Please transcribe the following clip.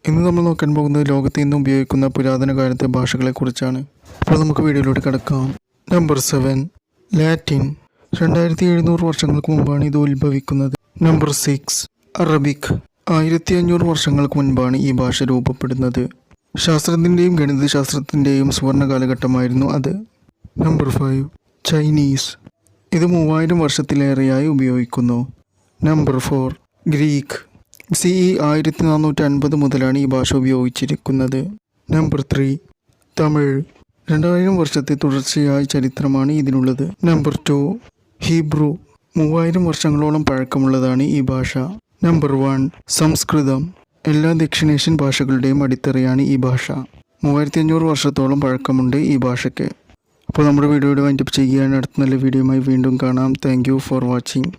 ഇന്ന് നമ്മൾ നോക്കാൻ പോകുന്നത് ലോകത്ത് ഇന്നും ഉപയോഗിക്കുന്ന പുരാതന കാലത്തെ ഭാഷകളെക്കുറിച്ചാണ്. അപ്പോൾ നമുക്ക് വീഡിയോയിലോട്ട് കിടക്കാം. Number 7 Latin. 2700 വർഷങ്ങൾക്ക് മുമ്പാണ് ഇത് ഉത്ഭവിക്കുന്നത്. Number 6 Arabic. 1500 വർഷങ്ങൾക്ക് മുൻപാണ് ഈ ഭാഷ രൂപപ്പെടുന്നത്. ശാസ്ത്രത്തിൻ്റെയും ഗണിതശാസ്ത്രത്തിൻ്റെയും സുവർണ കാലഘട്ടമായിരുന്നു അത്. Number 5 Chinese. ഇത് 3000 വർഷത്തിലേറെയായി ഉപയോഗിക്കുന്നു. Number 4 Greek. CE 1450 മുതലാണ് ഈ ഭാഷ ഉപയോഗിച്ചിരിക്കുന്നത്. നമ്പർ 3 തമിഴ്. 2000 വർഷത്തെ തുടർച്ചയായ ചരിത്രമാണ് ഇതിനുള്ളത്. Number 2 Hebrew. 3000 വർഷങ്ങളോളം പഴക്കമുള്ളതാണ് ഈ ഭാഷ. നമ്പർ 1 സംസ്കൃതം. എല്ലാ ദക്ഷിണേഷ്യൻ ഭാഷകളുടെയും അടിത്തറയാണ് ഈ ഭാഷ. 3500 വർഷത്തോളം പഴക്കമുണ്ട് ഈ ഭാഷയ്ക്ക്. അപ്പോൾ നമ്മുടെ വീഡിയോയുടെ വൈൻഡപ്പ് ചെയ്യുകയാണ്. അടുത്ത നല്ല വീഡിയോയുമായി വീണ്ടും കാണാം. Thank you for watching.